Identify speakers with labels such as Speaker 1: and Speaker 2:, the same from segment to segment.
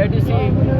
Speaker 1: ADC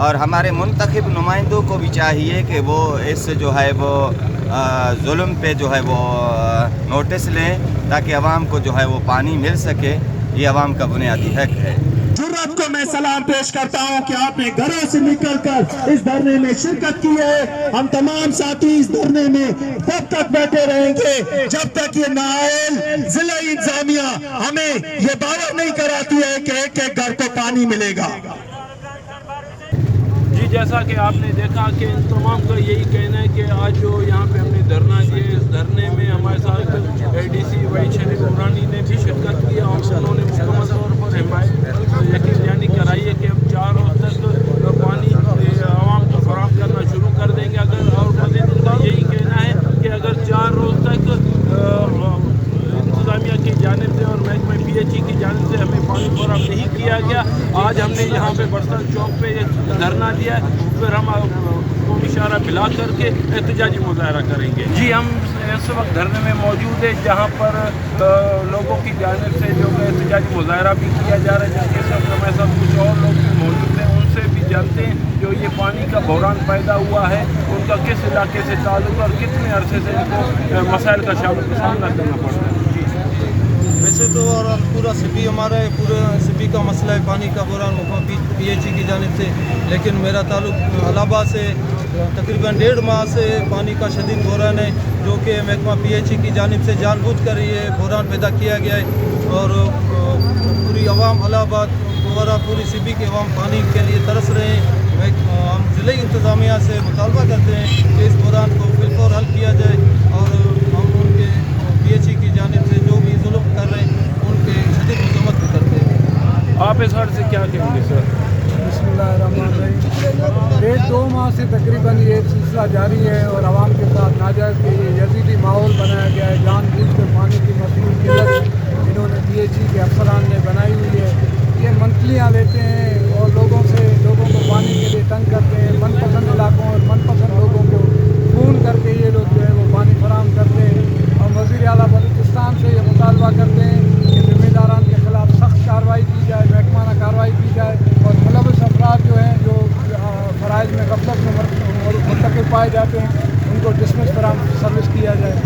Speaker 2: اور ہمارے منتخب نمائندوں کو بھی چاہیے کہ وہ اس جو ہے وہ ظلم پہ جو ہے وہ نوٹس لیں تاکہ عوام کو جو ہے وہ پانی مل سکے. یہ عوام کا بنیادی حق ہے.
Speaker 3: جرات کو میں سلام پیش کرتا ہوں کہ آپ نے گھروں سے نکل کر اس دھرنے میں شرکت کی ہے. ہم تمام ساتھی اس دھرنے میں تب تک بیٹھے رہیں گے جب تک یہ نااہل ضلع انتظامیہ ہمیں یہ باور نہیں کراتی ہے کہ ایک ایک گھر کو پانی ملے گا.
Speaker 4: جی جیسا کہ آپ نے دیکھا کہ ان تمام کا یہی کہنا ہے کہ آج جو یہاں پہ ہم نے دھرنا دیا اس دھرنے میں ہمارے ساتھ اے ڈی سی وحید شریف نورانی نے بھی شرکت کی اور انہوں نے مکمل طور پر حمایت یقین دہانی کرائی ہے کہ ہم 4 روز تک پانی عوام کو فراہم کرنا شروع کر دیں گے. اگر اور مزید ان کا یہی کہنا ہے کہ اگر 4 روز تک انتظامیہ کی جانب سے اور محکمہ پی ایچ ای کی جانب سے ہمیں پانی فراہم نہیں کیا گیا, آج ہم نے یہاں پہ برسن چوک پہ دھرنا دیا ہے, پھر ہم کو اشارہ ملا کر کے احتجاجی مظاہرہ کریں گے. جی ہم اس وقت دھرنے میں موجود ہیں جہاں پر لوگوں کی جانب سے جو احتجاجی مظاہرہ بھی کیا جا رہا ہے, جبکہ اس وقت ہمارے ساتھ کچھ اور لوگ بھی موجود ہیں, ان سے بھی جانتے ہیں جو یہ پانی کا بحران پیدا ہوا ہے ان کا کس علاقے سے تعلق اور کتنے عرصے سے ان کو مسائل کا سامنا کرنا پڑتا ہے.
Speaker 5: ویسے تو اور پورا سبی ہمارا ہے, پورا سبی کا مسئلہ ہے پانی کا بحران پی ایچ ای کی جانب سے, لیکن میرا تعلق الہٰباد سے تقریباً 1.5 ماہ سے پانی کا شدید بحران ہے جو کہ محکمہ پی ایچ ای کی جانب سے جان بوجھ کر یہ بحران پیدا کیا گیا ہے. اور پوری عوام الہٰباد وغیرہ پوری سبی کے عوام پانی کے لیے ترس رہے ہیں. ہم ضلعی انتظامیہ سے مطالبہ کرتے ہیں کہ اس بحران کو بالفور حل کیا جائے اور ہم ان کے پی ایچ ای کی جانب سے جو بھی ظلم کر رہے ہیں ان کے شدید مذمت بھی کرتے ہیں.
Speaker 4: آپ اس حد سے کیا کہیں گے سر؟
Speaker 6: بسم اللہ الرحمن الرحیم. 1.5 ماہ سے تقریباً یہ سلسلہ جاری ہے اور عوام کے ساتھ ناجائز کے یہ یزیدی ماحول بنایا گیا ہے. جان بوجھ کر پانی کی مصنوعی قلت انہوں نے پی ایچ ای کے افسران نے بنائی ہوئی ہے. یہ منتلیاں لیتے ہیں اور لوگوں کو پانی کے لیے تنگ کرتے ہیں. من پسند علاقوں اور من پسند لوگوں کو فون کر کے یہ لوگ جو ہے وہ پانی فراہم کرتے ہیں. اور وزیر اعلیٰ بلوچستان سے یہ مطالبہ کرتے ہیں کہ ذمہ داران کے خلاف سخت کارروائی کی جائے, محکمانہ کارروائی کی جائے اور ملوث افراد جو ہیں جو فرائض میں غفلت میں مرتکب پائے جاتے ہیں ان کو ڈسمس فراہم سروس کیا جائے.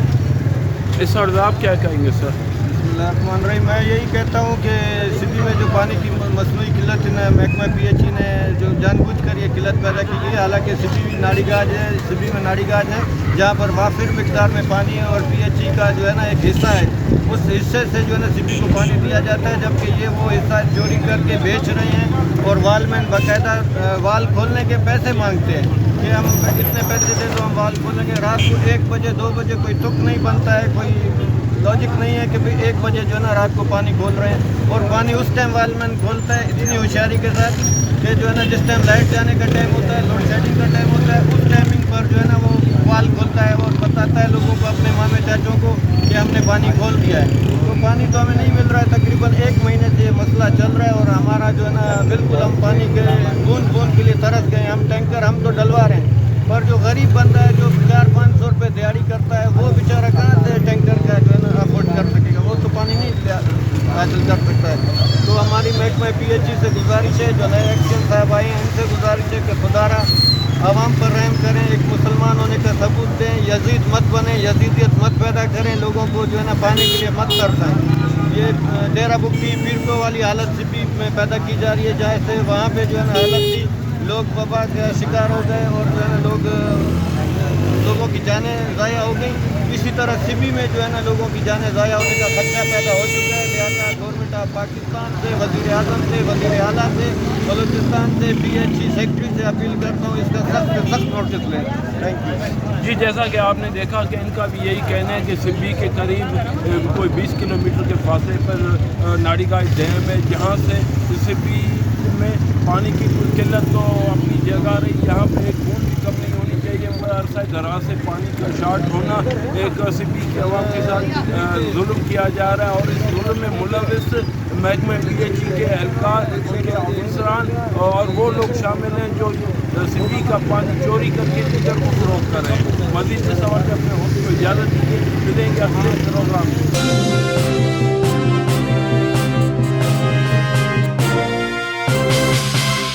Speaker 4: اس عرض آپ کیا کہیں گے سر؟
Speaker 5: بسم اللہ الرحمن الرحیم. میں یہی کہتا ہوں کہ سبی میں جو پانی کی مصنوعی قلت نے محکمہ پی ایچ ای نے جو جان بوجھ کر یہ قلت پیدا کی گئی ہے, حالانکہ سبی بھی ناڑی گاج ہے, سبی میں ناڑی گاج ہے جہاں پر وافر مقدار میں پانی ہے اور پی ایچ ای کا جو ہے نا ایک حصہ ہے, اس حصے سے جو ہے نا سبی کو پانی دیا جاتا ہے, جبکہ یہ وہ حصہ چوری کر کے بیچ رہے ہیں اور وال مین باقاعدہ وال کھولنے کے پیسے مانگتے ہیں کہ ہم اتنے پیسے دیں تو ہم وال کھولیں گے. رات کو 1 بجے 2 بجے کوئی تک نہیں بنتا ہے, کوئی لاجک نہیں ہے کہ بھئی 1 بجے جو ہے نا رات کو پانی کھول رہے ہیں اور پانی اس ٹائم وال مین کھولتا ہے اتنی ہوشیاری کے ساتھ کہ جو ہے نا جس ٹائم لائٹ جانے کا ٹائم ہوتا ہے, لوڈ شیڈنگ کا ٹائم ہوتا ہے, اس ٹائمنگ پر جو ہے نا وہ وال کھولتا ہے اور بتاتا ہے لوگوں کو, اپنے مامے چاچوں کو کہ ہم نے پانی کھول دیا ہے. تو پانی تو ہمیں نہیں مل رہا ہے, تقریباً 1 مہینے سے یہ مسئلہ چل رہا ہے اور ہمارا جو ہے نا بالکل ہم پانی کے بوند بوند کے لیے ترس گئے ہیں. ہم ٹینکر ہم تو ڈلوا رہے ہیں پر جو غریب بندہ ہے جو 400-500 روپے دیہڑی کرتا ہے وہ بیچارہ کہاں سے ٹینکر کا جو ہے نا افورڈ کر سکے گا, وہ تو پانی نہیں حاصل کر سکتا ہے. تو ہماری محکمہ پی ایچ ای سے گزارش ہے, جو نئے ایکشن صاحب آئے ہیں ان سے گزارش ہے کہ خدارا عوام پر رحم کریں, ایک مسلمان ہونے کا ثبوت دیں, یزید مت بنیں, یزیدیت مت پیدا کریں, لوگوں کو جو ہے نا پانی کے لیے مت ترسائیں. یہ ڈیرہ بگٹی پیرکو والی حالت سبی میں پیدا کی جا رہی ہے جہاں سے وہاں پہ جو ہے نا حالت تھی, لوگ وبا کا شکار ہو گئے اور جو ہے نا لوگوں کی جانیں ضائع ہو گئیں. اسی طرح سبی میں جو ہے نا لوگوں کی جانیں ضائع ہونے کا خدشہ پیدا ہو چکا ہے. لہٰذا گورنمنٹ آف پاکستان سے, وزیر اعظم سے, وزیر اعلیٰ سے, بلوچستان سے, پی ایچ ای سیکٹری سے اپیل کرتا ہوں اس کا سخت سے سخت نوٹس لیں. Thank you.
Speaker 4: جی جیسا کہ آپ نے دیکھا کہ ان کا بھی یہی کہنا ہے کہ سبی کے قریب کوئی 20 کلومیٹر کے فاصلے پر ناڑی گاج ڈیم ہے جہاں سے سبی میں پانی کی کوئی قلت تو اپنی جگہ رہی. یہاں پہ ایک بوند بھی کم نہیں ہونی چاہیے. عرصہ دراز سے پانی کا شارٹ ہونا ایک سبی کے عوام کے ساتھ ظلم کیا جا رہا ہے اور اس ظلم میں ملوث محکمہ پی ایچ ای کے اہلکار, ان کے افسران اور وہ لوگ شامل ہیں جو سبی کا پانی چوری کر کے دیگر کو فروخت کر رہے ہیں. مزید سے سوال کے اپنے ہوتے کو اجازت دیجیے, ملیں گے اگلے پروگرام میں.